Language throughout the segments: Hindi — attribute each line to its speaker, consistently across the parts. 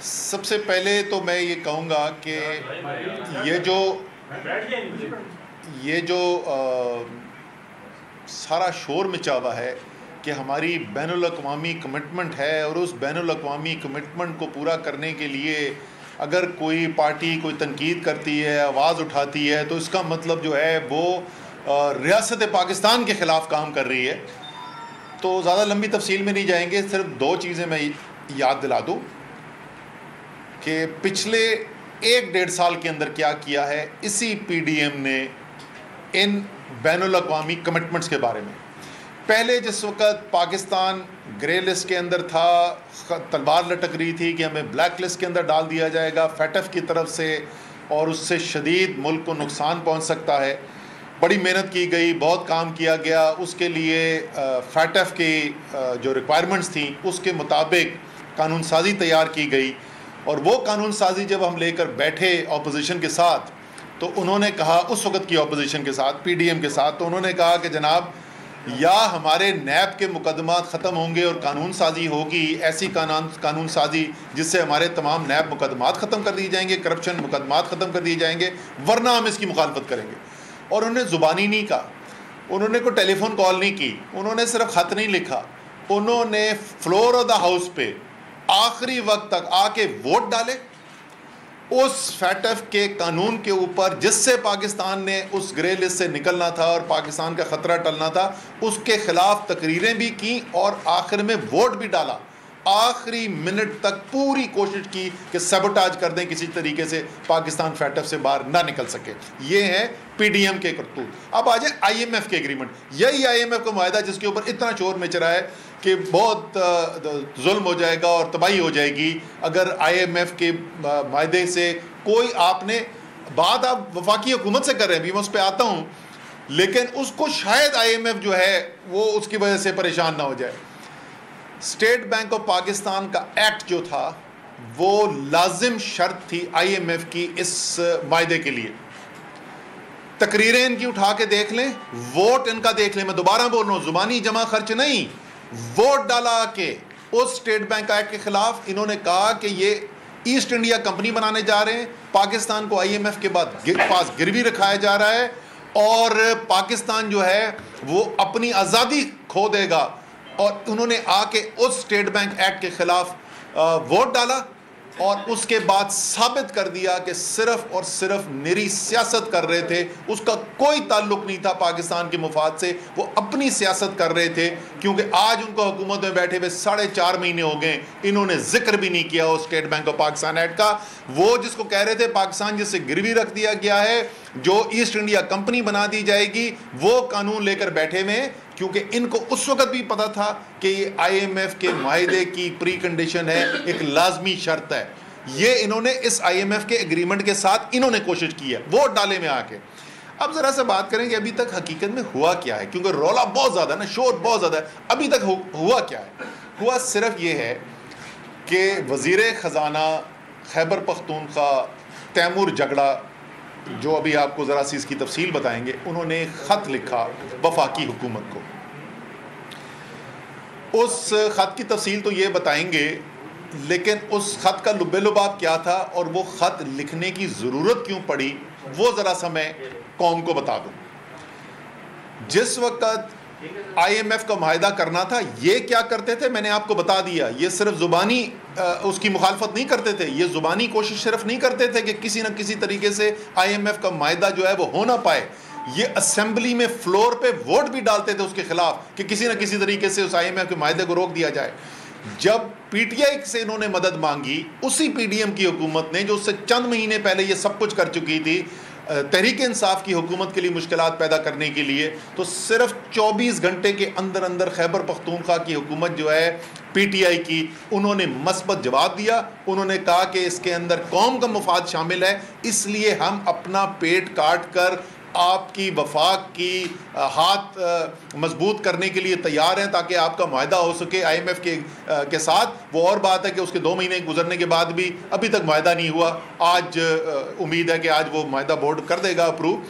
Speaker 1: सबसे पहले तो मैं ये कहूँगा कि ये जो सारा शोर मचा हुआ है कि हमारी बैनुल-अक़वामी कमिटमेंट है और उस बैनुल-अक़वामी कमिटमेंट को पूरा करने के लिए अगर कोई पार्टी कोई तनकीद करती है, आवाज़ उठाती है, तो इसका मतलब जो है वो रियासत पाकिस्तान के ख़िलाफ़ काम कर रही है। तो ज़्यादा लंबी तफसील में नहीं जाएंगे, सिर्फ दो चीज़ें मैं याद दिला दूँ कि पिछले 1-1.5 साल के अंदर क्या किया है इसी PDM ने इन बैनुल-अक़वामी कमिटमेंट्स के बारे में। पहले जिस वक़्त पाकिस्तान ग्रे लिस्ट के अंदर था, तलवार लटक रही थी कि हमें ब्लैक लिस्ट के अंदर डाल दिया जाएगा FATF की तरफ से और उससे शदीद मुल्क को नुकसान पहुंच सकता है। बड़ी मेहनत की गई, बहुत काम किया गया, उसके लिए FATF की जो रिक्वायरमेंट्स थी उसके मुताबिक कानून साजी तैयार की गई और वो कानून साजी जब हम लेकर बैठे अपोजिशन के साथ, तो उन्होंने कहा, उस वक़्त की अपोजिशन के साथ, PDM के साथ, तो उन्होंने कहा कि जनाब या हमारे नैब के मुकदमात ख़त्म होंगे और कानून साजी होगी, ऐसी कानून साजी जिससे हमारे तमाम नैब मुकदमात ख़त्म कर दिए जाएंगे, करप्शन मुकदमात ख़त्म कर दिए जाएंगे, वरना हम इसकी मुखालफत करेंगे। और उन्होंने ज़ुबानी नहीं कहा, उन्होंने कोई टेलीफोन कॉल नहीं की, उन्होंने सिर्फ ख़त नहीं लिखा, उन्होंने फ्लोर ऑफ द हाउस पे आखिरी वक्त तक आके वोट डाले उस FATF के कानून के ऊपर जिससे पाकिस्तान ने उस ग्रे लिस्ट से निकलना था और पाकिस्तान का ख़तरा टलना था। उसके ख़िलाफ़ तकरीरें भी की और आखिर में वोट भी डाला। आखिरी मिनट तक पूरी कोशिश की कि सबोटाज कर दें, किसी तरीके से पाकिस्तान FATF से बाहर ना निकल सके। ये है PDM के करतूत। अब आ जाए IMF के एग्रीमेंट। यही IMF का माहिदा जिसके ऊपर इतना शोर मच रहा है कि बहुत जुल्म हो जाएगा और तबाही हो जाएगी अगर IMF के माहिदे से कोई आपने बात आप वफाकी हुकूमत से कर रहे हैं, भी मैं उस पर आता हूँ, लेकिन उसको शायद IMF जो है वो उसकी वजह से परेशान ना हो जाए। स्टेट बैंक ऑफ पाकिस्तान का एक्ट जो था वो लाजिम शर्त थी IMF की इस मायदे के लिए। तकरीरें इनकी उठा के देख लें, वोट इनका देख लें, मैं दोबारा बोल रहा हूँ, जुबानी जमा खर्च नहीं, वोट डाला के उस स्टेट बैंक एक्ट के खिलाफ। इन्होंने कहा कि ये ईस्ट इंडिया कंपनी बनाने जा रहे हैं, पाकिस्तान को IMF के बाद पास गिरवी रखाया जा रहा है और पाकिस्तान जो है वो अपनी आज़ादी खो देगा। और उन्होंने आके उस स्टेट बैंक एक्ट के खिलाफ वोट डाला और उसके बाद साबित कर दिया कि सिर्फ और सिर्फ निरी सियासत कर रहे थे, उसका कोई ताल्लुक नहीं था पाकिस्तान के मुफाद से, वो अपनी सियासत कर रहे थे। क्योंकि आज उनको हुकूमत में बैठे हुए 4.5 महीने हो गए, इन्होंने जिक्र भी नहीं किया उस state bank of Pakistan act का। वो जिसको कह रहे थे पाकिस्तान जिससे गिरवी रख दिया गया है, जो ईस्ट इंडिया कंपनी बना दी जाएगी, वो कानून लेकर बैठे हुए हैं। क्योंकि इनको उस वक़्त भी पता था कि ये IMF के माहिदे की प्री कंडीशन है, एक लाजमी शर्त है। ये इन्होंने इस IMF के एग्रीमेंट के साथ इन्होंने कोशिश की है वोट डाले में आके। अब ज़रा सा बात करें कि अभी तक हकीकत में हुआ क्या है, क्योंकि रौला बहुत ज़्यादा ना, शोर बहुत ज़्यादा है। अभी तक हुआ क्या है? हुआ सिर्फ ये है कि वज़ीर ख़जाना खैबर पख्तूनख्वा तैमूर जगड़ा, जो अभी आपको ज़रा सी इसकी तफसील बताएंगे, उन्होंने ख़त लिखा वफाकी हुकूमत को। उस ख़त की तफसील तो ये बताएंगे, लेकिन उस ख़त का लुब्बे-लुबाब क्या था और वो ख़त लिखने की ज़रूरत क्यों पड़ी, वो ज़रा सा मैं कौम को बता दूँ। जिस वक़्त IMF का माहिदा करना था, ये क्या करते थे मैंने आपको बता दिया। ये सिर्फ ज़ुबानी उसकी मुखालफत नहीं करते थे, ये ज़ुबानी कोशिश सिर्फ नहीं करते थे कि किसी न किसी तरीके से IMF का माहिदा जो है वो हो ना पाए। ये असेंबली में फ्लोर पे वोट भी डालते थे उसके खिलाफ कि किसी न किसी तरीके से उस IMF के माहिदे को रोक दिया जाए। जब PTI से इन्होंने मदद मांगी, उसी PDM की हुकूमत ने, जो उससे चंद महीने पहले ये सब कुछ कर चुकी थी तहरीक इंसाफ की हुकूमत के लिए मुश्किलात पैदा करने के लिए, तो सिर्फ 24 घंटे के अंदर अंदर खैबर पख्तूनख्वा की हुकूमत जो है PTI की, उन्होंने मस्बत जवाब दिया। उन्होंने कहा कि इसके अंदर कौम का मुफाद शामिल है, इसलिए हम अपना पेट काट कर आपकी वफाक की हाथ मजबूत करने के लिए तैयार हैं ताकि आपका माहिदा हो सके IMF के साथ। वो और बात है कि उसके 2 महीने गुजरने के बाद भी अभी तक माहिदा नहीं हुआ। आज उम्मीद है कि आज वो माहिदा बोर्ड कर देगा अप्रूव।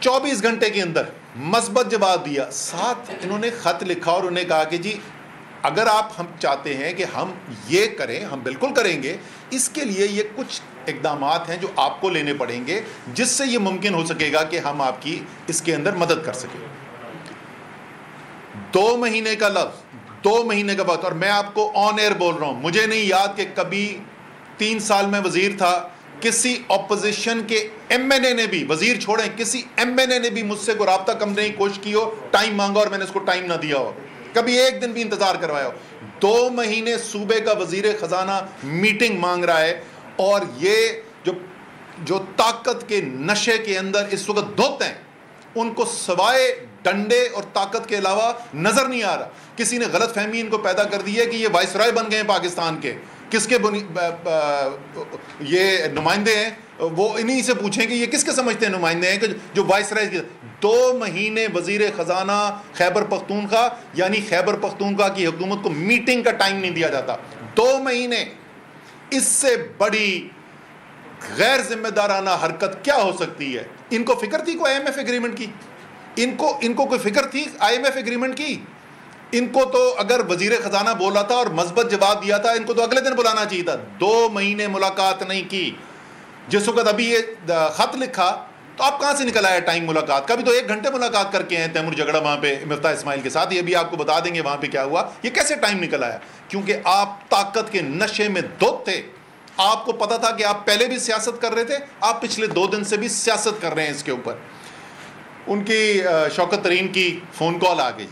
Speaker 1: 24 घंटे के अंदर मस्बत जवाब दिया। साथ इन्होंने ख़त लिखा और उन्हें कहा कि जी अगर आप हम चाहते हैं कि हम ये करें, हम बिल्कुल करेंगे। इसके लिए ये कुछ इक़दामात हैं जो आपको लेने पड़ेंगे, जिससे ये मुमकिन हो सकेगा कि हम आपकी इसके अंदर मदद कर सकें। 2 महीने का लफ्ज़, 2 महीने का बात, और मैं आपको ऑन एयर बोल रहा हूँ, मुझे नहीं याद कि कभी 3 साल में वज़ीर था, किसी अपोजिशन के एमएनए ने भी, वज़ीर छोड़ें, किसी एमएनए ने भी मुझसे कोई राब्ता करने की कोशिश की हो, टाइम मांगा और मैंने उसको टाइम ना दिया हो, कभी एक दिन भी इंतज़ार करवाया हो। 2 महीने सूबे का वज़ीर ख़जाना मीटिंग मांग रहा है, और ये जो ताकत के नशे के अंदर इस वक्त धोते हैं, उनको सवाए डंडे और ताकत के अलावा नज़र नहीं आ रहा। किसी ने गलत फहमी इनको पैदा कर दी है कि ये वाइसराय बन गए हैं पाकिस्तान के, किसके ये नुमाइंदे हैं, वो इन्हीं से पूछें कि ये किसके समझते हैं नुमाइंदे हैं कि जो वाइसराय के। 2 महीने वज़ीर ख़जाना खैबर पख्तूनख्वा यानी खैबर पख्तूनख्वा की हुकूमत को मीटिंग का टाइम नहीं दिया जाता। 2 महीने, इससे बड़ी गैर जिम्मेदाराना हरकत क्या हो सकती है? इनको फिक्र थी कोई IMF एग्रीमेंट की? इनको कोई फिक्र थी IMF एग्रीमेंट की? इनको तो अगर वजीर ख़जाना बोला था और मज़बत जवाब दिया था, इनको तो अगले दिन बुलाना चाहिए था। 2 महीने मुलाकात नहीं की। जिस वक्त अभी ये ख़त लिखा, तो आप कहाँ से निकल आया टाइम मुलाकात का? अभी तो 1 घंटे मुलाकात करके हैं तैमूर झगड़ा वहाँ पे मिफ्ताह इस्माइल के साथ। ये भी आपको बता देंगे वहाँ पे क्या हुआ। ये कैसे टाइम निकल आया? क्योंकि आप ताकत के नशे में धुत थे। आपको पता था कि आप पहले भी सियासत कर रहे थे, आप पिछले 2 दिन से भी सियासत कर रहे हैं इसके ऊपर। उनकी शौकत तरीन की फ़ोन कॉल आ गई।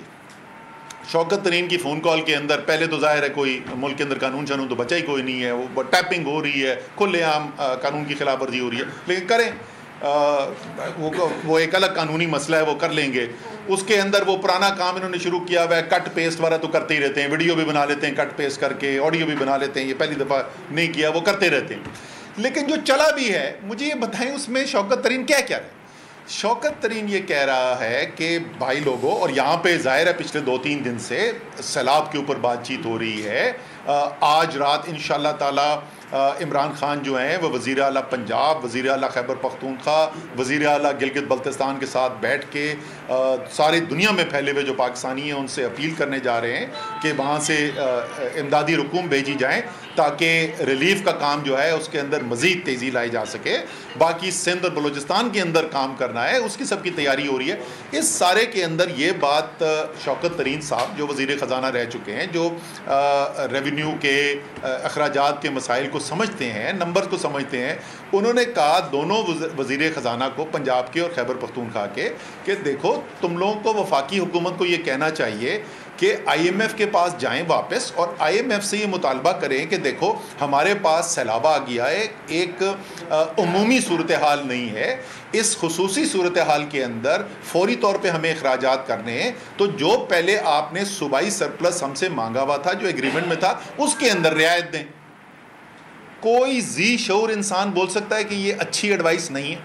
Speaker 1: शौकत तरीन की फ़ोन कॉल के अंदर पहले तो ज़ाहिर है कोई मुल्क के अंदर कानून शानून तो बचा ही कोई नहीं है, वो टैपिंग हो रही है, खुलेआम कानून की खिलाफ वर्जी हो रही है। लेकिन करें, वो एक अलग कानूनी मसला है, वो कर लेंगे। उसके अंदर वो पुराना काम इन्होंने शुरू किया हुआ है, कट पेस्ट वाला तो करते ही रहते हैं, वीडियो भी बना लेते हैं कट पेस्ट करके, ऑडियो भी बना लेते हैं। ये पहली दफ़ा नहीं किया, वो करते रहते हैं। लेकिन जो चला भी है, मुझे ये बताएं उसमें शौकत तरीन क्या कह रहे हैं? शौकत तरीन ये कह रहा है कि भाई लोगों, और यहाँ पे ज़ाहिर है पिछले 2-3 दिन से सैलाब के ऊपर बातचीत हो रही है। आज रात इंशाअल्लाह ताला इमरान खान जो हैं वो वज़ीर आला पंजाब, वज़ीर आला खैबर पख्तूनख्वा, वज़ीर आला गिलगित बल्तिस्तान के साथ बैठ के सारी दुनिया में फैले हुए जो पाकिस्तानी हैं उनसे अपील करने जा रहे हैं कि वहाँ से इमदादी रकूम भेजी जाएँ, ताकि रिलीफ का काम जो है उसके अंदर मज़ीद तेज़ी लाई जा सके। बाकी सिंध और बलूचिस्तान के अंदर काम करना है, उसकी सबकी तैयारी हो रही है। इस सारे के अंदर ये बात शौकत तरीन साहब जो वज़ीर ख़जाना रह चुके हैं, जो रेवेन्यू के अखराजात के मसाइल को समझते हैं, नंबर को समझते हैं, उन्होंने कहा दोनों वज़ीर ख़जाना को, पंजाब के और खैबर पख्तूनख्वा के, कि देखो तुम लोगों को वफाकी हुकूमत को ये कहना चाहिए कि IMF के पास जाएं वापस और IMF से ये मुतालबा करें कि देखो हमारे पास सैलाब आ गया है, एक उमूमी सूरत हाल नहीं है, इस खुसूसी सूरत हाल के अंदर फौरी तौर पे हमें अखराजात करने हैं, तो जो पहले आपने सूबाई सरप्लस हमसे मांगा हुआ था, जो एग्रीमेंट में था, उसके अंदर रियायत दें। कोई जी शऊर इंसान बोल सकता है कि ये अच्छी एडवाइस नहीं है?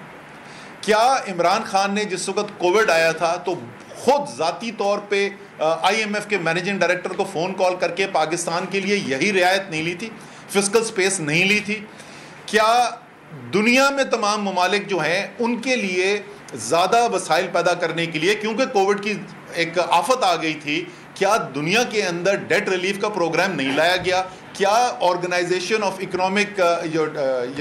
Speaker 1: क्या इमरान खान ने जिस वक्त कोविड आया था तो खुद ज़ाती तौर पे IMF के मैनेजिंग डायरेक्टर को फ़ोन कॉल करके पाकिस्तान के लिए यही रियायत नहीं ली थी, फिस्कल स्पेस नहीं ली थी? क्या दुनिया में तमाम ममालिक जो हैं उनके लिए ज़्यादा वसाइल पैदा करने के लिए, क्योंकि कोविड की एक आफत आ गई थी, क्या दुनिया के अंदर डेट रिलीफ का प्रोग्राम नहीं लाया गया? क्या ऑर्गेनाइजेशन ऑफ इकोनॉमिक जो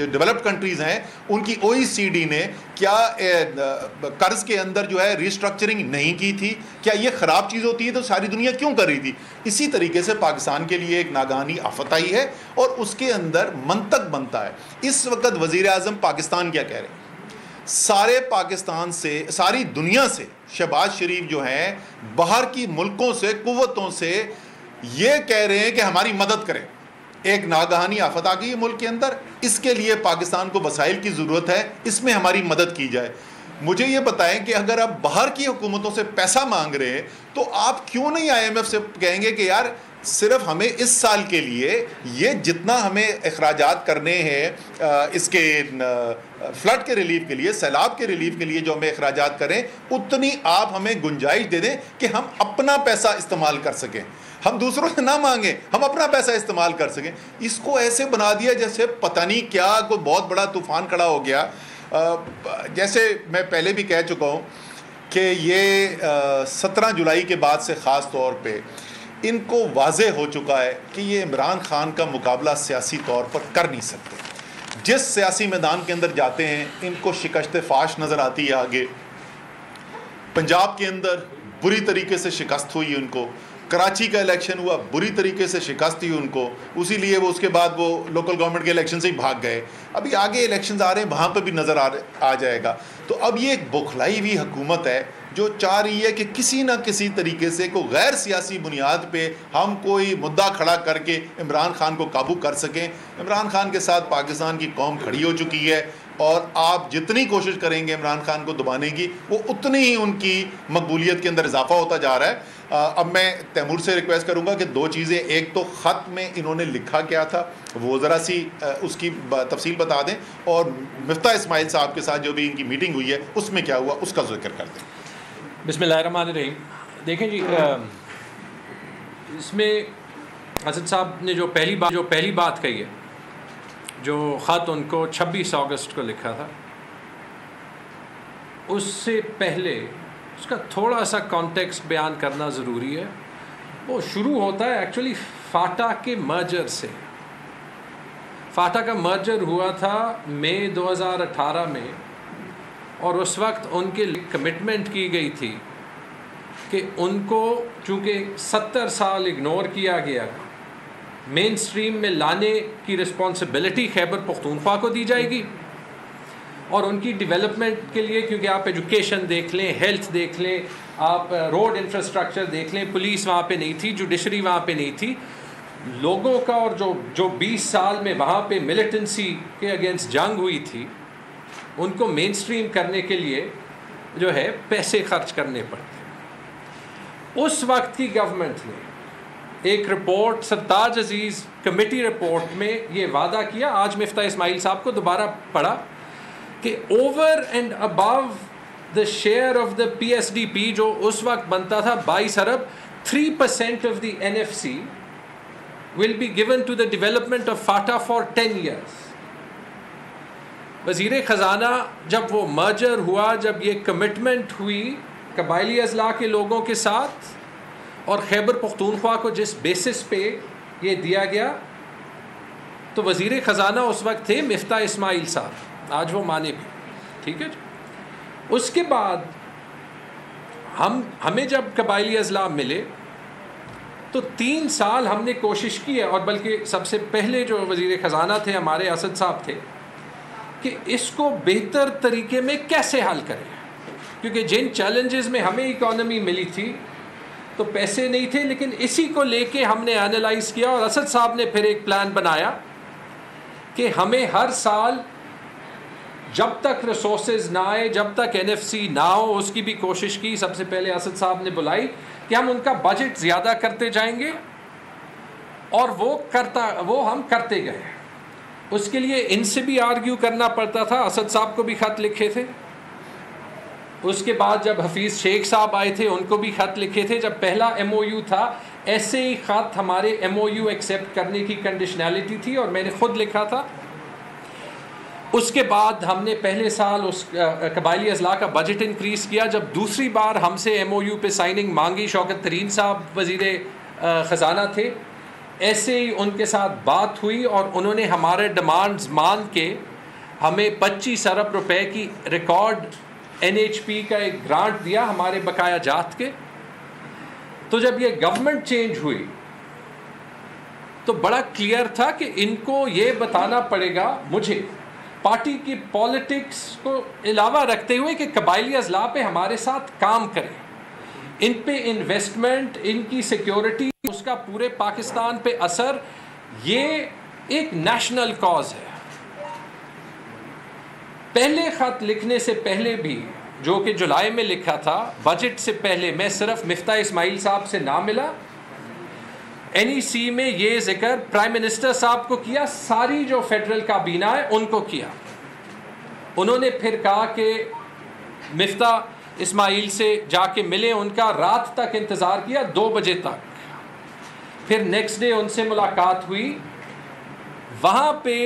Speaker 1: डेवलप्ड कंट्रीज़ हैं उनकी OECD ने क्या कर्ज़ के अंदर जो है रिस्ट्रक्चरिंग नहीं की थी? क्या ये ख़राब चीज़ होती है तो सारी दुनिया क्यों कर रही थी? इसी तरीके से पाकिस्तान के लिए एक नागानी आफत आई है और उसके अंदर मंतक बनता है। इस वक्त वज़ीर आज़म पाकिस्तान क्या कह रहे हैं? सारे पाकिस्तान से, सारी दुनिया से शहबाज शरीफ जो हैं बाहर की मुल्कों से, कुव्वतों से ये कह रहे हैं कि हमारी मदद करें। एक नागहानी आफत आ गई है मुल्क के अंदर, इसके लिए पाकिस्तान को वसाइल की ज़रूरत है, इसमें हमारी मदद की जाए। मुझे ये बताएं कि अगर आप बाहर की हुकूमतों से पैसा मांग रहे हैं तो आप क्यों नहीं IMF से कहेंगे कि यार सिर्फ हमें इस साल के लिए ये जितना हमें अखराजात करने हैं इसके फ्लड के रिलीफ के लिए, सैलाब के रिलीफ के लिए जो हमें अखराजात करें, उतनी आप हमें गुंजाइश दे दें कि हम अपना पैसा इस्तेमाल कर सकें, हम दूसरों से ना मांगें, हम अपना पैसा इस्तेमाल कर सकें। इसको ऐसे बना दिया जैसे पता नहीं क्या कोई बहुत बड़ा तूफ़ान खड़ा हो गया। जैसे मैं पहले भी कह चुका हूँ कि ये 17 जुलाई के बाद से ख़ास तौर पे इनको वाज़े हो चुका है कि ये इमरान खान का मुकाबला सियासी तौर पर कर नहीं सकते। जिस सियासी मैदान के अंदर जाते हैं इनको शिकस्त फाश नज़र आती है। आगे पंजाब के अंदर बुरी तरीके से शिकस्त हुई उनको, कराची का इलेक्शन हुआ बुरी तरीके से शिकस्त हुई उनको, उसी लिए वो उसके बाद वो लोकल गवर्नमेंट के इलेक्शन से ही भाग गए। अभी आगे इलेक्शंस आ रहे हैं, वहाँ पर भी नज़र आ जाएगा। तो अब ये एक बौखलाई हुई हुकूमत है जो चाह रही है कि किसी ना किसी तरीके से कोई गैर सियासी बुनियाद पे हम कोई मुद्दा खड़ा करके इमरान खान को काबू कर सकें। इमरान खान के साथ पाकिस्तान की कौम खड़ी हो चुकी है और आप जितनी कोशिश करेंगे इमरान खान को दबाने की, वो उतनी ही उनकी मकबूलियत के अंदर इजाफा होता जा रहा है। अब मैं तैमूर से रिक्वेस्ट करूंगा कि दो चीज़ें, एक तो ख़त में इन्होंने लिखा क्या था वो ज़रा सी उसकी तफसील बता दें, और मिफ्ता इस्माइल साहब के साथ जो भी इनकी मीटिंग हुई है उसमें क्या हुआ उसका जिक्र कर दें।
Speaker 2: बिस्मिल्लाहिर्रहमानिर्रहीम। देखें जी, इसमें असद साहब ने जो पहली बात कही है, जो ख़त उनको 26 अगस्त को लिखा था, उससे पहले उसका थोड़ा सा कॉन्टेक्स्ट बयान करना ज़रूरी है। वो शुरू होता है एक्चुअली फाटा के मर्जर से। फाटा का मर्जर हुआ था मई 2018 में, और उस वक्त उनके लिए कमिटमेंट की गई थी कि उनको चूँकि 70 साल इग्नोर किया गया, मेन स्ट्रीम में लाने की रिस्पॉन्सिबिलिटी खैबर पख्तूनख्वा को दी जाएगी, और उनकी डेवलपमेंट के लिए, क्योंकि आप एजुकेशन देख लें, हेल्थ देख लें, आप रोड इंफ्रास्ट्रक्चर देख लें, पुलिस वहाँ पे नहीं थी, जुडिशरी वहाँ पे नहीं थी, लोगों का और जो 20 साल में वहाँ पे मिलिटेंसी के अगेंस्ट जंग हुई थी, उनको मेन स्ट्रीम करने के लिए जो है पैसे खर्च करने पड़ते। उस वक्त की गवर्नमेंट ने एक रिपोर्ट, सरताज अजीज़ कमेटी रिपोर्ट में ये वादा किया, आज मिफ्ता इस्माइल साहब को दोबारा पढ़ा, कि over and above the share of the PSDP जो उस वक्त बनता था 22 अरब, 3% of the NFC will be given to the development of FATA for 10 years। वज़ीर ख़जाना जब वो मर्जर हुआ, जब ये कमिटमेंट हुई कबायली अज़ला के लोगों के साथ, और खैबर पख्तूनख्वा को जिस बेसिस पे ये दिया गया, तो वज़ीर ख़जाना उस वक्त थे मिफ्ता इस्माइल साहब, आज वो माने भी, ठीक है जी। उसके बाद हमें जब कबायली अज़ला मिले तो 3 साल हमने कोशिश की है, और बल्कि सबसे पहले जो वज़ीर ख़जाना थे हमारे असद साहब थे, कि इसको बेहतर तरीके में कैसे हल करें, क्योंकि जिन चैलेंजेस में हमें इकॉनमी मिली थी तो पैसे नहीं थे, लेकिन इसी को लेके हमने एनालाइज़ किया, और असद साहब ने फिर एक प्लान बनाया कि हमें हर साल जब तक रिसोर्सेज ना आए, जब तक NFC ना हो, उसकी भी कोशिश की। सबसे पहले असद साहब ने बुलाई कि हम उनका बजट ज़्यादा करते जाएंगे, और वो हम करते गए। उसके लिए इनसे भी आर्ग्यू करना पड़ता था, असद साहब को भी ख़त लिखे थे। उसके बाद जब हफीज़ शेख साहब आए थे उनको भी ख़त लिखे थे। जब पहला MOU था, ऐसे ही ख़त हमारे MOU एक्सेप्ट करने की कंडीशनैलिटी थी, और मैंने ख़ुद लिखा था। उसके बाद हमने पहले साल उस कबायली अज़ला का बजट इंक्रीज़ किया। जब दूसरी बार हमसे MOU पे साइनिंग मांगी, शौकत तरीन साहब वज़ीर ख़जाना थे, ऐसे ही उनके साथ बात हुई, और उन्होंने हमारे डिमांड्स मान के हमें 25 अरब रुपए की रिकॉर्ड NHP का एक ग्रांट दिया हमारे बकाया जात के। तो जब ये गवर्नमेंट चेंज हुई तो बड़ा क्लियर था कि इनको ये बताना पड़ेगा मुझे, पार्टी की पॉलिटिक्स को अलावा रखते हुए, कि कबायली अज़ला पे हमारे साथ काम करें, इन पे इन्वेस्टमेंट, इनकी सिक्योरिटी, उसका पूरे पाकिस्तान पे असर, ये एक नेशनल कॉज है। पहले ख़त लिखने से पहले भी, जो कि जुलाई में लिखा था, बजट से पहले, मैं सिर्फ मिफ्ता इस्माइल साहब से ना मिला, NEC में ये जिक्र प्राइम मिनिस्टर साहब को किया, सारी जो फेडरल काबीना है उनको किया। उन्होंने फिर कहा कि मिफ्ता इस्माइल से जाके मिले, उनका रात तक इंतज़ार किया, 2 बजे तक। फिर नेक्स्ट डे उनसे मुलाकात हुई, वहाँ पे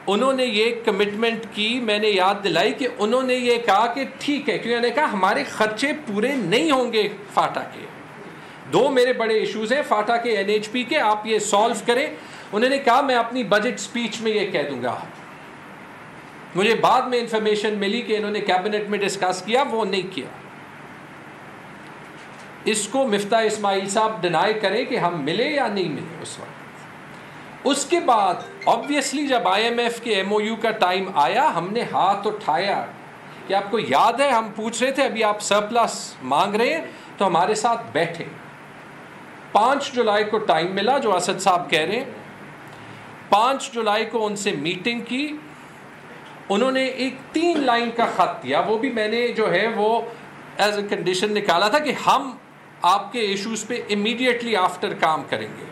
Speaker 2: उन्होंने ये कमिटमेंट की, मैंने याद दिलाई कि उन्होंने ये कहा कि ठीक है, क्योंकि उन्होंने कहा हमारे ख़र्चे पूरे नहीं होंगे फाटा के, 2 मेरे बड़े इश्यूज़ हैं फाटा के, NHP के, आप ये सॉल्व करें। उन्होंने कहा मैं अपनी बजट स्पीच में ये कह दूंगा। मुझे बाद में इंफॉर्मेशन मिली कि इन्होंने कैबिनेट में डिस्कस किया, वो नहीं किया। इसको मिफ्ता इस्माइल साहब डिनाई करें कि हम मिले या नहीं मिले उस वक्त। उसके बाद ऑब्वियसली जब IMF के MOU का टाइम आया, हमने हाथ उठाया कि आपको याद है हम पूछ रहे थे अभी आप सरप्लस मांग रहे हैं, तो हमारे साथ बैठे। 5 जुलाई को टाइम मिला जो असद साहब कह रहे हैं। 5 जुलाई को उनसे मीटिंग की। उन्होंने एक 3 लाइन का ख़त दिया, वो भी मैंने जो है वो एज ए कंडीशन निकाला था कि हम आपके इश्यूज़ पे इमीडिएटली आफ्टर काम करेंगे।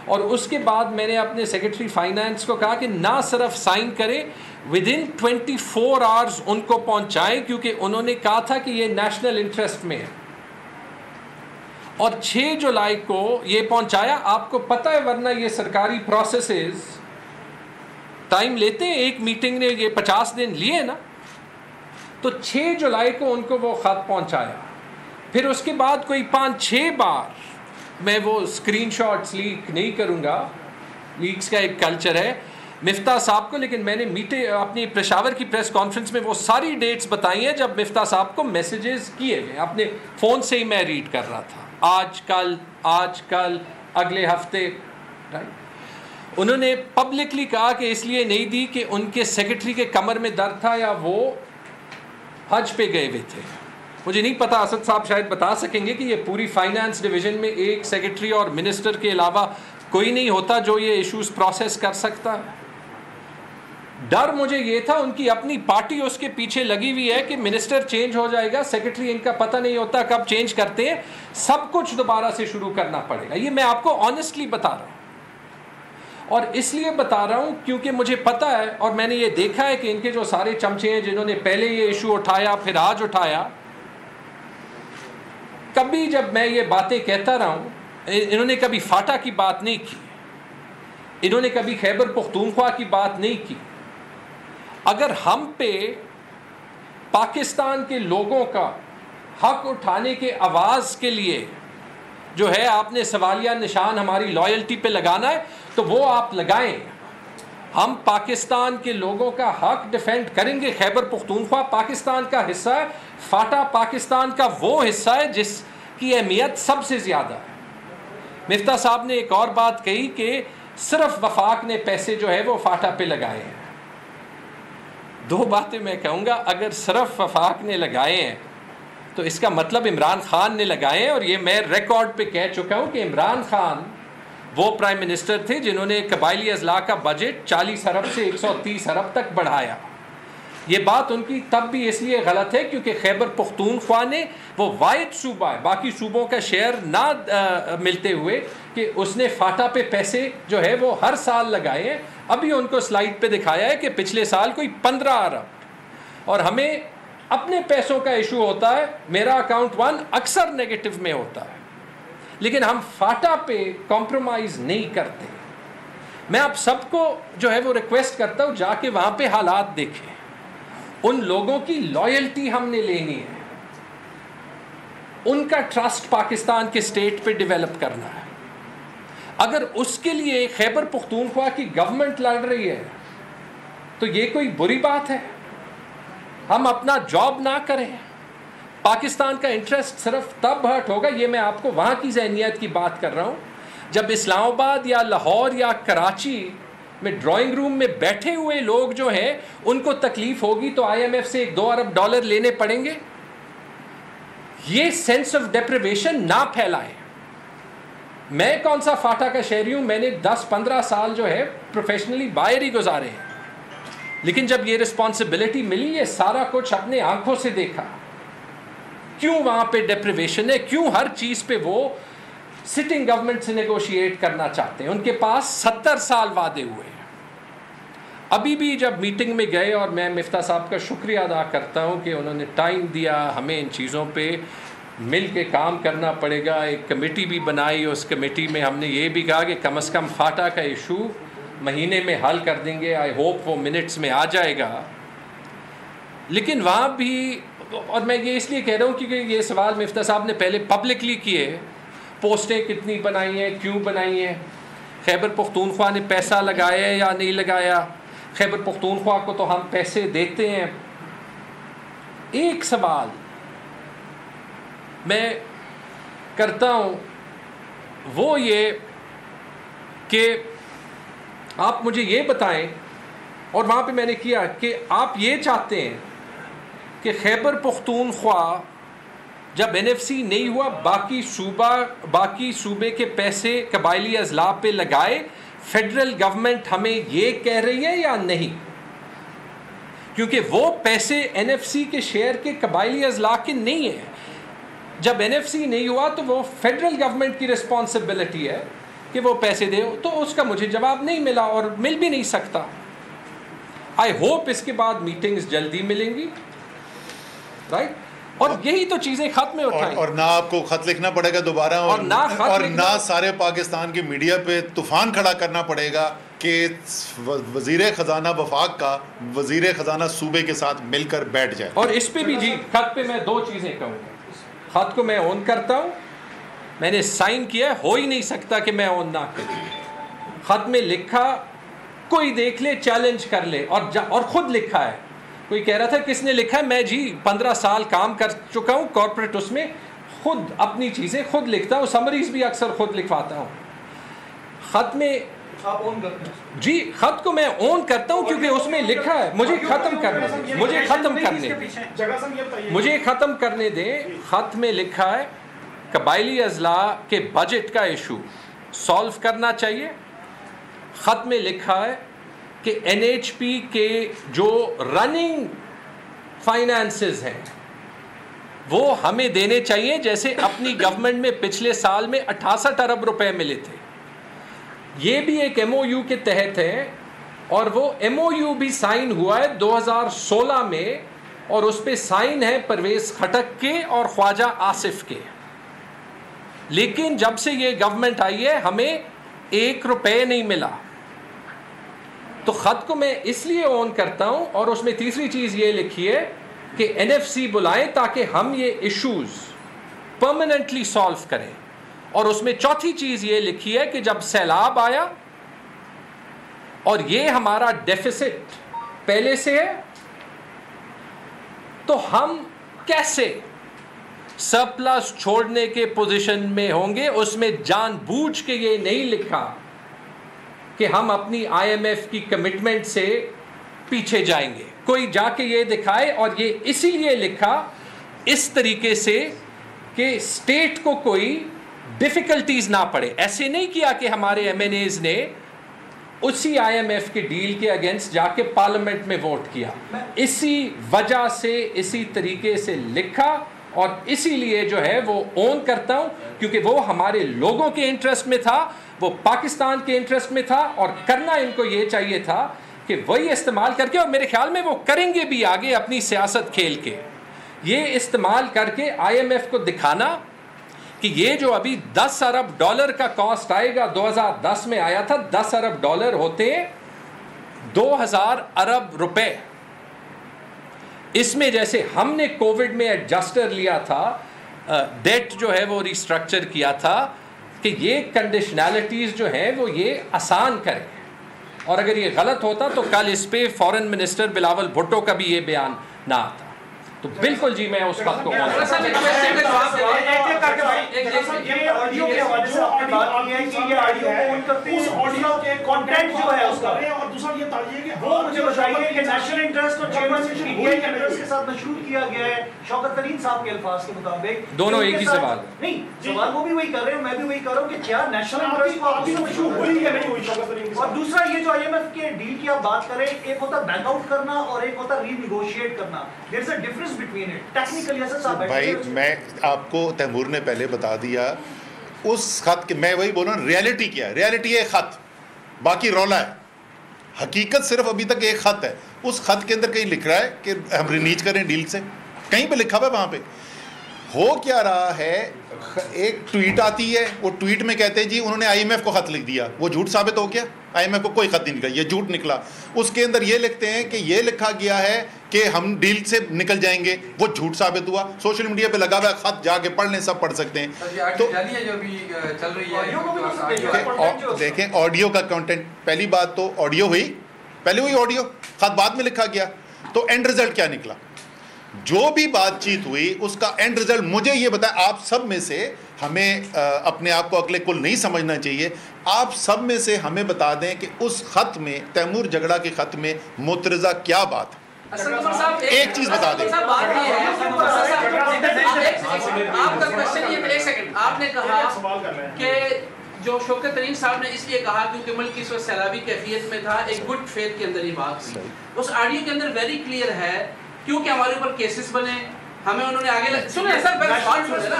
Speaker 2: और उसके बाद मैंने अपने सेक्रेटरी फाइनेंस को कहा कि ना सिर्फ साइन करें, विदिन 24 आवर्स उनको पहुंचाएं, क्योंकि उन्होंने कहा था कि ये नेशनल इंटरेस्ट में है। और 6 जुलाई को ये पहुंचाया। आपको पता है वरना ये सरकारी प्रोसेसेस टाइम लेते हैं, एक मीटिंग ने ये 50 दिन लिए ना। तो 6 जुलाई को उनको वो ख़त पहुंचाया। फिर उसके बाद कोई 5-6 बार, मैं वो स्क्रीनशॉट्स लीक नहीं करूंगा, लीक्स का एक कल्चर है मिफ्ता साहब को, लेकिन मैंने अपनी पेशावर की प्रेस कॉन्फ्रेंस में वो सारी डेट्स बताई हैं जब मिफ्ता साहब को मैसेजेस किए गए। अपने फ़ोन से ही मैं रीड कर रहा था, आज कल अगले हफ्ते, राइट। उन्होंने पब्लिकली कहा कि इसलिए नहीं दी कि उनके सेक्रेटरी के कमर में दर्द था या वो हज पे गए हुए थे। मुझे नहीं पता, असद साहब शायद बता सकेंगे कि ये पूरी फाइनेंस डिवीज़न में एक सेक्रेटरी और मिनिस्टर के अलावा कोई नहीं होता जो ये इश्यूज़ प्रोसेस कर सकता है। डर मुझे ये था उनकी अपनी पार्टी उसके पीछे लगी हुई है कि मिनिस्टर चेंज हो जाएगा, सेक्रेटरी इनका पता नहीं होता कब चेंज करते हैं, सब कुछ दोबारा से शुरू करना पड़ेगा। ये मैं आपको ऑनेस्टली बता रहा हूँ, और इसलिए बता रहा हूँ क्योंकि मुझे पता है और मैंने ये देखा है कि इनके जो सारे चमचे हैं जिन्होंने पहले ये इशू उठाया फिर आज उठाया, कभी जब मैं ये बातें कहता रहा हूँ, इन्होंने कभी फाटा की बात नहीं की, इन्होंने कभी खैबर पख्तूनख्वा की बात नहीं की। अगर हम पे पाकिस्तान के लोगों का हक उठाने के आवाज़ के लिए जो है आपने सवालिया निशान हमारी लॉयल्टी पे लगाना है तो वो आप लगाएं। हम पाकिस्तान के लोगों का हक डिफेंड करेंगे। खैबर पख्तूनख्वा पाकिस्तान का हिस्सा है, फाटा पाकिस्तान का वो हिस्सा है जिसकी अहमियत सबसे ज़्यादा है। मिफ्ता साहब ने एक और बात कही कि सिर्फ वफाक ने पैसे जो है वो फाटा पे लगाए हैं। 2 बातें मैं कहूँगा, अगर सिर्फ वफाक ने लगाए हैं तो इसका मतलब इमरान खान ने लगाए हैं, और ये मैं रिकॉर्ड पे कह चुका हूँ कि इमरान खान वो प्राइम मिनिस्टर थे जिन्होंने कबायली अजला का बजट 40 अरब से 130 अरब तक बढ़ाया। ये बात उनकी तब भी इसलिए गलत है क्योंकि खैबर पख्तूनख्वा ने वो वाहिद सूबा है बाकी सूबों का शेयर ना मिलते हुए कि उसने फाटा पे पैसे जो है वो हर साल लगाए हैं। अभी उनको स्लाइड पे दिखाया है कि पिछले साल कोई 15 अरब, और हमें अपने पैसों का इशू होता है। मेरा अकाउंट 1 अक्सर नेगेटिव में होता है, लेकिन हम फाटा पे कॉम्प्रोमाइज़ नहीं करते। मैं आप सबको जो है वो रिक्वेस्ट करता हूँ जाके वहाँ पे हालात देखें। उन लोगों की लॉयल्टी हमने लेनी है, उनका ट्रस्ट पाकिस्तान के स्टेट पे डेवलप करना है। अगर उसके लिए खैबर पख्तूनख्वा की गवर्नमेंट लड़ रही है तो ये कोई बुरी बात है। हम अपना जॉब ना करें, पाकिस्तान का इंटरेस्ट सिर्फ तब हर्ट होगा, ये मैं आपको वहाँ की ज़हनियत की बात कर रहा हूँ, जब इस्लामाबाद या लाहौर या कराची में ड्राइंग रूम में बैठे हुए लोग जो हैं उनको तकलीफ होगी तो IMF से $1-2 अरब लेने पड़ेंगे। ये सेंस ऑफ डेप्रिवेशन ना फैलाएं। मैं कौन सा फाटा का शहरी हूँ, मैंने 10-15 साल जो है प्रोफेशनली बाहर ही गुजारे हैं, लेकिन जब ये रिस्पॉन्सिबिलिटी मिली ये सारा कुछ अपने आंखों से देखा। क्यों वहाँ पे डेप्रिवेशन है, क्यों हर चीज़ पे वो सिटिंग गवर्नमेंट से नेगोशिएट करना चाहते हैं। उनके पास 70 साल वादे हुए हैं। अभी भी जब मीटिंग में गए, और मैं मिफ्ता साहब का शुक्रिया अदा करता हूँ कि उन्होंने टाइम दिया, हमें इन चीज़ों पे मिल के काम करना पड़ेगा। एक कमेटी भी बनाई, उस कमेटी में हमने ये भी कहा कि कम से कम फाटा का इशू महीने में हल कर देंगे। आई होप वो मिनट्स में आ जाएगा। लेकिन वहाँ भी, और मैं ये इसलिए कह रहा हूँ क्योंकि ये सवाल मिफ्ता साहब ने पहले पब्लिकली किए, पोस्टें कितनी बनाई हैं, क्यों बनाई हैं, खैबर पख्तूनख्वा ने पैसा लगाया या नहीं लगाया, खैबर पख्तूनख्वा को तो हम पैसे देते हैं। एक सवाल मैं करता हूँ वो ये कि आप मुझे ये बताएं, और वहाँ पे मैंने किया कि आप ये चाहते हैं कि खैबर पख्तूनख्वा जब NFC नहीं हुआ बाकी सूबे के पैसे कबायली अजला पे लगाए, फेडरल गवर्नमेंट हमें ये कह रही है या नहीं? क्योंकि वो पैसे NFC के शेयर के कबायली अजला के नहीं है। जब NFC नहीं हुआ तो वो फेडरल गवर्नमेंट की रिस्पॉन्सिबिलिटी है कि वो पैसे दे, तो उसका मुझे जवाब नहीं मिला और मिल भी नहीं सकता। आई होप इसके बाद मीटिंग्स जल्दी मिलेंगी, राइट? और यही तो चीज़ें खत्म उठाएं,
Speaker 1: और ना आपको खत लिखना पड़ेगा दोबारा, और ना सारे पाकिस्तान की मीडिया पे तूफान खड़ा करना पड़ेगा कि वज़ीर ख़जाना वफाक का वज़ीर ख़जाना सूबे के साथ मिलकर बैठ जाए।
Speaker 2: और इस पे भी जी खत पे मैं दो चीज़ें कहूँगा। खत को मैं ऑन करता हूँ, मैंने साइन किया, हो ही नहीं सकता कि मैं ऑन ना करूँ। खत में लिखा, कोई देख ले, चैलेंज कर ले, और ख़ुद लिखा है। कोई कह रहा था किसने लिखा है, मैं जी 15 साल काम कर चुका हूँ कॉर्पोरेट, उसमें खुद अपनी चीज़ें खुद लिखता हूँ, समरीज भी अक्सर खुद लिखवाता हूँ। खत में
Speaker 3: आप ऑन करते हैं
Speaker 2: जी, खत को मैं ऑन करता हूँ क्योंकि उसमें लिखा है। मुझे ख़त्म करने दें, मुझे ख़त्म करने दें। खत में लिखा है कबायली अजला के बजट का इशू सॉल्व करना चाहिए। खत में लिखा है कि NHP के जो रनिंग फाइनेंसेस हैं वो हमें देने चाहिए, जैसे अपनी गवर्नमेंट में पिछले साल में 68 अरब रुपए मिले थे। ये भी एक MOU के तहत है, और वो MOU भी साइन हुआ है 2016 में, और उस पर साइन है परवेज़ खटक के और ख्वाजा आसिफ के। लेकिन जब से ये गवर्नमेंट आई है हमें 1 रुपये नहीं मिला। तो ख़त को मैं इसलिए ऑन करता हूँ, और उसमें तीसरी चीज़ ये लिखी है कि NFC बुलाएं ताकि हम ये इश्यूज़ परमानेंटली सॉल्व करें। और उसमें चौथी चीज़ ये लिखी है कि जब सैलाब आया और ये हमारा डेफिसिट पहले से है, तो हम कैसे सरप्लस छोड़ने के पोजीशन में होंगे। उसमें जानबूझ के ये नहीं लिखा कि हम अपनी IMF की कमिटमेंट से पीछे जाएंगे। कोई जाके ये दिखाए, और ये इसीलिए लिखा इस तरीके से कि स्टेट को कोई डिफ़िकल्टीज़ ना पड़े। ऐसे नहीं किया कि हमारे MNAs ने उसी IMF के डील के अगेंस्ट जाके पार्लियामेंट में वोट किया। इसी वजह से इसी तरीके से लिखा, और इसीलिए जो है वो ऑन करता हूँ, क्योंकि वो हमारे लोगों के इंटरेस्ट में था, वो पाकिस्तान के इंटरेस्ट में था, और करना इनको ये चाहिए था कि वही इस्तेमाल करके, और मेरे ख्याल में वो करेंगे भी आगे अपनी सियासत खेल के, ये इस्तेमाल करके IMF को दिखाना कि ये जो अभी 10 अरब डॉलर का कॉस्ट आएगा, 2010 में आया था 10 अरब डॉलर होते 2000 अरब रुपए। इसमें जैसे हमने कोविड में एडजस्टर लिया था, डेट जो है वो रिस्ट्रक्चर किया था, कि ये कंडीशनैलिटीज़ जो हैं वो ये आसान करें। और अगर ये गलत होता तो कल इस पे फॉरेन मिनिस्टर बिलावल भुट्टो का भी ये बयान ना आता। तो बिल्कुल जी, मैं उस बात को दोनों एक ही सवाल
Speaker 3: नहीं, सवाल वो भी वही कर रहे हैं, मैं भी वही कर रहा हूँ कि क्या नेशनल इंटरेस्ट हुई या नहीं हुई। और दूसरा ये जो IMF के डील की आप बात करें, एक होता बैकआउट करना और एक होता रीनिगोशिएट करना। There is a difference between it. Technically ऐसा
Speaker 1: भाई मैं आपको तैमूर ने पहले बता दिया उस खत के, मैं वही बोल रहा हूँ, रियलिटी क्या है। रियलिटी है खत, बाकी रौला है। हकीकत सिर्फ अभी तक एक खत है। उस खत के अंदर कहीं लिख रहा है कि हम रिलीज करें डील से, कहीं पे लिखा हुआ है वहाँ पे। हो क्या रहा है, एक ट्वीट आती है, वो ट्वीट में कहते हैं जी उन्होंने IMF को खत लिख दिया, वो झूठ साबित हो गया, IMF को कोई खत नहीं निकला, ये झूठ निकला। उसके अंदर ये लिखते हैं कि ये लिखा गया है कि हम डील से निकल जाएंगे, वो झूठ साबित हुआ। सोशल मीडिया पे लगा हुआ खत, जाके पढ़ लें, सब पढ़ सकते हैं। तो देखें ऑडियो का कंटेंट, पहली बात तो ऑडियो हुई, पहले हुई ऑडियो, खत बाद में लिखा गया। तो एंड रिजल्ट क्या निकला, जो भी बातचीत हुई उसका एंड रिजल्ट मुझे ये बताएं। आप सब में से हमें अपने आप को अगले कुल नहीं समझना चाहिए, आप सब में से हमें बता दें कि उस खत में, तैमूर झगड़ा के खत में मुतरज़ा क्या बात है। एक चीज बता दें।
Speaker 4: आपका क्वेश्चन ये, एक सेकंड, आपने कहा कि जो शौकत तरीन साहब ने इसलिए कहा क्योंकि मुल्क इस वक्त सैलाबी कैफियत में था, एक गुड फेथ के अंदर ही बात हुई। उस ऑडियो के अंदर वेरी क्लियर है क्योंकि हमारे ऊपर केसेस बने, हमें उन्होंने आगे सुने सर, पहले सवाल सुने ना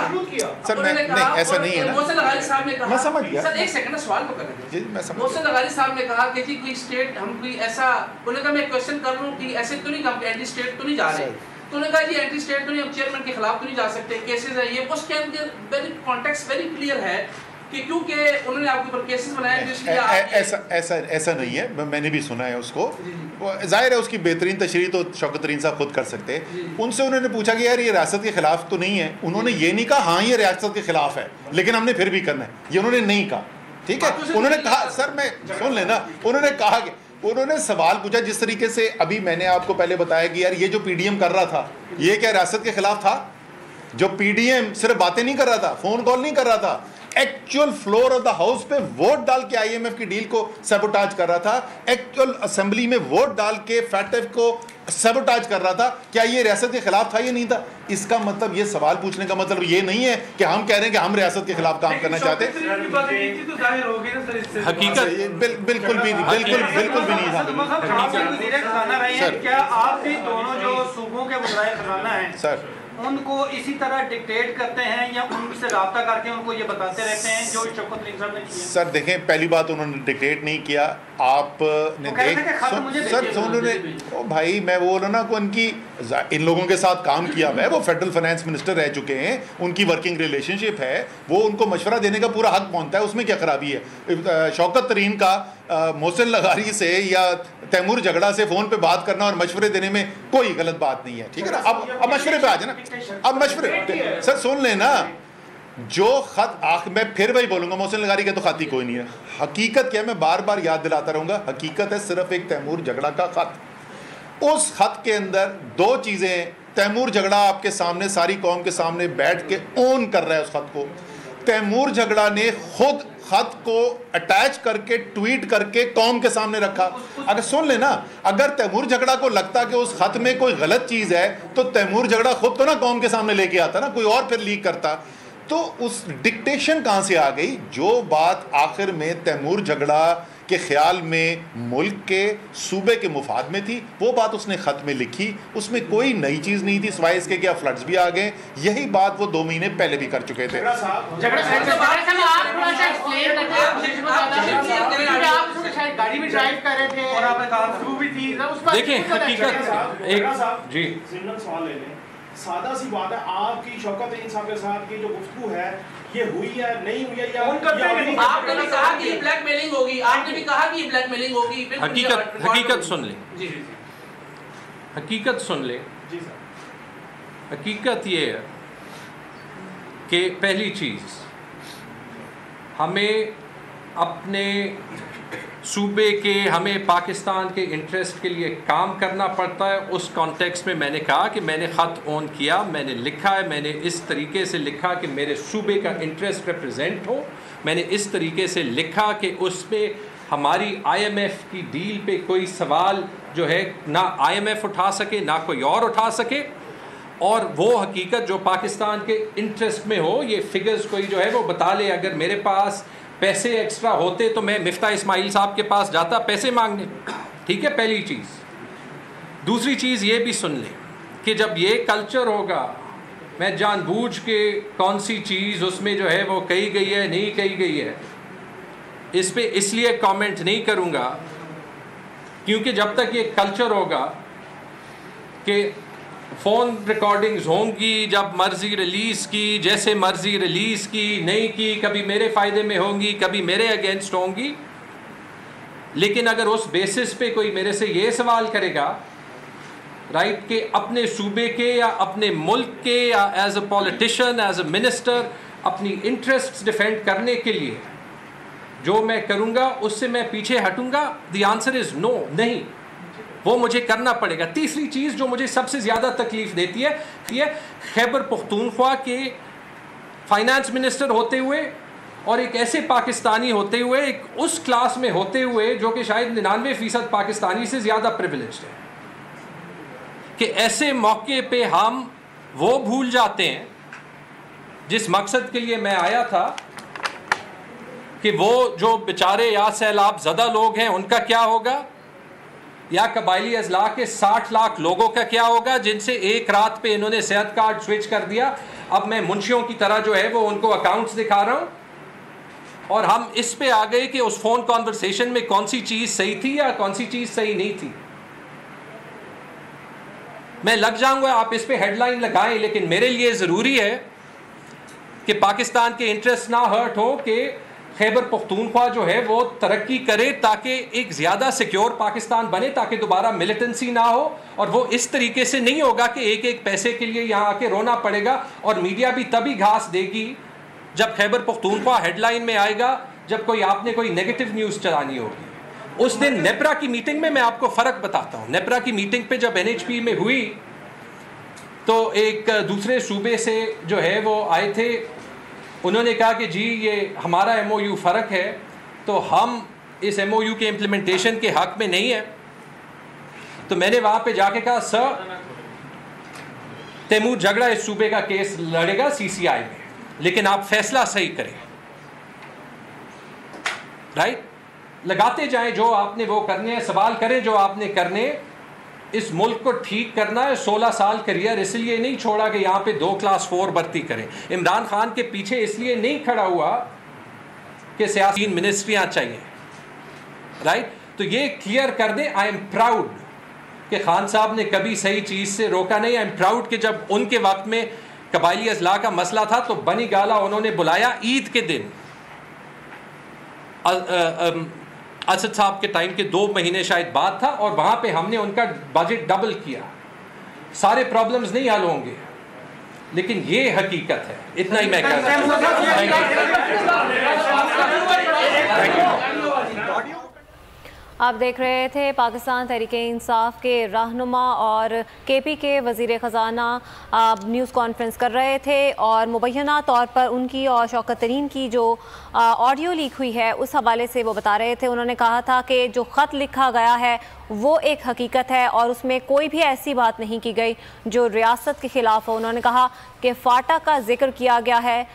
Speaker 1: सर। नहीं, ऐसा नहीं है ना,
Speaker 4: मोहसिन लगारी साहब ने कहा,
Speaker 1: मैं समझ गया
Speaker 4: सर एक सेकंड सवाल तो करने
Speaker 1: जी, मैं समझ।
Speaker 4: मोहसिन लगारी साहब ने कहा कि जी कोई स्टेट, हम कोई ऐसा, उन्होंने कहा मैं क्वेश्चन कर रहा हूं कि ऐसे तो नहीं, हम एंटी स्टेट तो नहीं जा रहे, तो उन्होंने कहा जी एंटी स्टेट तो नहीं, हम चेयरमैन के खिलाफ तो नहीं जा सकते, केसेस है ये। उसके अंदर वेरी कॉन्टेक्स्ट वेरी क्लियर है कि क्योंकि उन्होंने आपके ऊपर केसेस बनाए तो इसलिए
Speaker 1: ऐसा नहीं है, मैंने भी सुना है उसको। जाहिर है उसकी बेहतरीन तशरीह तो शौकत तरीन साहब खुद कर सकते हैं। उनसे उन्होंने पूछा कि यार ये रियासत के खिलाफ तो नहीं है, उन्होंने ये नहीं कहा हाँ ये रियासत के खिलाफ है लेकिन हमने फिर भी करना है, ये उन्होंने नहीं कहा। ठीक है, उन्होंने कहा, सर मैं सुन लेना, उन्होंने कहा कि उन्होंने सवाल पूछा जिस तरीके से अभी मैंने आपको पहले बताया कि यार ये जो PDM कर रहा था ये क्या रियासत के खिलाफ था? जो PDM सिर्फ बातें नहीं कर रहा था, फोन कॉल नहीं कर रहा था, actual floor of the house पे वोट डाल के IMF की डील को सैबोटाज कर रहा था, एक्चुअल असेंबली में वोट डाल के फैटेफ को सैबोटाज कर रहा था। क्या ये रियासत के खिलाफ था? ये नहीं था। इसका मतलब, ये सवाल पूछने का मतलब ये नहीं है कि हम कह रहे हैं कि हम रियासत के खिलाफ काम करना चाहते हैं।
Speaker 2: हकीकत
Speaker 1: बिल्कुल भी नहीं
Speaker 3: सर। क्या आप भी दोनों जो सूबों के वज़राए ख़ज़ाना हैं
Speaker 1: सर
Speaker 3: उनको इसी तरह डिक्टेट करते हैं या उनसे रब्ता करके उनको ये बताते रहते हैं जो शौकत तरीन साहब ने किया?
Speaker 1: सर देखें, पहली बात उन्होंने डिक्टेट नहीं किया, आपने सर उन्होंने, ओ भाई मैं वो ना को उनकी इन लोगों के साथ काम किया है, वो फेडरल फाइनेंस मिनिस्टर रह चुके हैं, उनकी वर्किंग रिलेशनशिप है, वो उनको मशवरा देने का पूरा हक पहुंचता है, उसमें क्या खराबी है? शौकत तरीन का मोहसिन लगारी से या तैमूर झगड़ा से फ़ोन पे बात करना और मशवरे देने में कोई गलत बात नहीं है। ठीक है ना, अब मशवरे पे आ जाए ना, अब मशवरे सर सुन लेना। जो खत मैं फिर वही बोलूँगा, मोहसिन लगारी का तो खत ही कोई नहीं है। हकीकत क्या है, मैं बार बार याद दिलाता रहूँगा, हकीकत है सिर्फ एक तैमूर झगड़ा का खत। उस खत के अंदर दो चीज़ें, तैमूर झगड़ा आपके सामने, सारी कौम के सामने बैठ के ओन कर रहा है उस खत को। तैमूर झगड़ा ने खुद खत को अटैच करके ट्वीट करके कौम के सामने रखा। अगर सुन लेना, अगर तैमूर झगड़ा को लगता कि उस खत में कोई गलत चीज़ है तो तैमूर झगड़ा खुद तो ना कौम के सामने लेके आता ना, कोई और फिर लीक करता। तो उस डिक्टेशन कहाँ से आ गई? जो बात आखिर में तैमूर झगड़ा के ख्याल में मुल्क के सूबे के मुफाद में थी, वो बात उसने ख़त में लिखी, उसमें कोई नई चीज़ नहीं थी सिवाय इसके क्या फ्लड्स भी आ गए। यही बात वो 2 महीने पहले भी कर चुके थे।
Speaker 2: देखिए हकीकत एक जी
Speaker 5: सादा सी बात है, आपकी शौकत तरीन साहब के साथ की जो गुफ्तगू है ये हुई है नहीं हुई है, या
Speaker 4: आपने भी कहा कि ये ब्लैकमेलिंग होगी, आपने भी कहा कि ये ब्लैकमेलिंग होगी।
Speaker 2: हकीकत सुन ले, हकीकत सुन ले। हकीकत ये है कि पहली चीज़, हमें अपने सूबे के, हमें पाकिस्तान के इंटरेस्ट के लिए काम करना पड़ता है। उस कॉन्टेक्स्ट में मैंने कहा कि मैंने ख़त ऑन किया, मैंने लिखा है, मैंने इस तरीके से लिखा कि मेरे सूबे का इंटरेस्ट रिप्रेजेंट हो, मैंने इस तरीके से लिखा कि उसमें हमारी IMF की डील पे कोई सवाल जो है ना IMF उठा सके ना कोई और उठा सके, और वो हकीकत जो पाकिस्तान के इंटरेस्ट में हो। ये फिगर्स कोई जो है वो बता ले, अगर मेरे पास पैसे एक्स्ट्रा होते तो मैं मिफ्ता इस्माइल साहब के पास जाता पैसे मांगने। ठीक है, पहली चीज़। दूसरी चीज़ ये भी सुन ले कि जब ये कल्चर होगा, मैं जानबूझ के कौन सी चीज़ उसमें जो है वो कही गई है नहीं कही गई है इस पे इसलिए कमेंट नहीं करूँगा, क्योंकि जब तक ये कल्चर होगा कि फ़ोन रिकॉर्डिंग्स होंगी, जब मर्ज़ी रिलीज़ की, जैसे मर्ज़ी रिलीज़ की, नहीं की, कभी मेरे फ़ायदे में होंगी, कभी मेरे अगेंस्ट होंगी। लेकिन अगर उस बेसिस पे कोई मेरे से ये सवाल करेगा राइट कि अपने सूबे के या अपने मुल्क के या as a politician, as a minister अपनी इंटरेस्ट्स डिफेंड करने के लिए जो मैं करूँगा उससे मैं पीछे हटूँगा, द आंसर इज़ नो, नहीं, वो मुझे करना पड़ेगा। तीसरी चीज़ जो मुझे सबसे ज़्यादा तकलीफ़ देती है ये खैबर पख्तूनख्वा के फाइनेंस मिनिस्टर होते हुए और एक ऐसे पाकिस्तानी होते हुए, एक उस क्लास में होते हुए जो कि शायद 99% पाकिस्तानी से ज़्यादा प्रिविलेज्ड है, कि ऐसे मौके पे हम वो भूल जाते हैं जिस मकसद के लिए मैं आया था, कि वो जो बेचारे या सैलाब ज़दा लोग हैं उनका क्या होगा, या कबायली अजला के 60 लाख लोगों का क्या होगा जिनसे एक रात पे इन्होंने सेहत कार्ड स्विच कर दिया। अब मैं मुंशियों की तरह जो है वो उनको अकाउंट्स दिखा रहा हूँ, और हम इस पे आ गए कि उस फ़ोन कॉन्वर्सेशन में कौन सी चीज़ सही थी या कौन सी चीज़ सही नहीं थी। मैं लग जाऊंगा, आप इस पे हेडलाइन लगाएं, लेकिन मेरे लिए ज़रूरी है कि पाकिस्तान के इंटरेस्ट ना हर्ट हो, कि खैबर पख्तूनख्वा जो है वो तरक्की करे ताकि एक ज़्यादा सिक्योर पाकिस्तान बने, ताकि दोबारा मिलिटेंसी ना हो। और वो इस तरीके से नहीं होगा कि एक एक पैसे के लिए यहाँ आके रोना पड़ेगा, और मीडिया भी तभी घास देगी जब खैबर पख्तूनख्वा हेडलाइन में आएगा, जब कोई आपने कोई नेगेटिव न्यूज़ चलानी होगी। उस दिन नेपरा की मीटिंग में मैं आपको फ़र्क बताता हूँ। नेपरा की मीटिंग पे जब NHP में हुई तो एक दूसरे सूबे से जो है वो आए थे, उन्होंने कहा कि जी ये हमारा MOU फ़र्क है, तो हम इस MOU के इम्प्लीमेंटेशन के हक़ में नहीं है। तो मैंने वहाँ पे जाके कहा, सर तैमूर झगड़ा इस सूबे का केस लड़ेगा CCI में, लेकिन आप फैसला सही करें, राइट? लगाते जाएं जो आपने वो करने हैं, सवाल करें जो आपने करने। इस मुल्क को ठीक करना है। 16 साल करियर इसलिए नहीं छोड़ा कि यहाँ पे 2 क्लास 4 भर्ती करें। इमरान खान के पीछे इसलिए नहीं खड़ा हुआ कि सियासी मिनिस्ट्रियाँ चाहिए, राइट? तो ये क्लियर कर दें। आई एम प्राउड कि खान साहब ने कभी सही चीज़ से रोका नहीं। आई एम प्राउड कि जब उनके वक्त में कबायली अजला का मसला था तो बनी गाला उन्होंने बुलाया ईद के दिन, असद साहब के टाइम के 2 महीने शायद बाद था, और वहाँ पे हमने उनका बजट डबल किया। सारे प्रॉब्लम्स नहीं हल होंगे, लेकिन ये हकीकत है। इतना ही मैं कहना चाहता हूँ।
Speaker 6: आप देख रहे थे पाकिस्तान तहरीक-ए-इंसाफ के रहनुमा और KP के वज़ीर ख़ज़ाना न्यूज़ कॉन्फ्रेंस कर रहे थे, और मुबैना तौर पर उनकी और शौकत तरीन की जो ऑडियो लीक हुई है उस हवाले से वो बता रहे थे। उन्होंने कहा था कि जो ख़त लिखा गया है वो एक हकीकत है और उसमें कोई भी ऐसी बात नहीं की गई जो रियासत के ख़िलाफ़ हो। उन्होंने कहा कि फाटा का जिक्र किया गया है,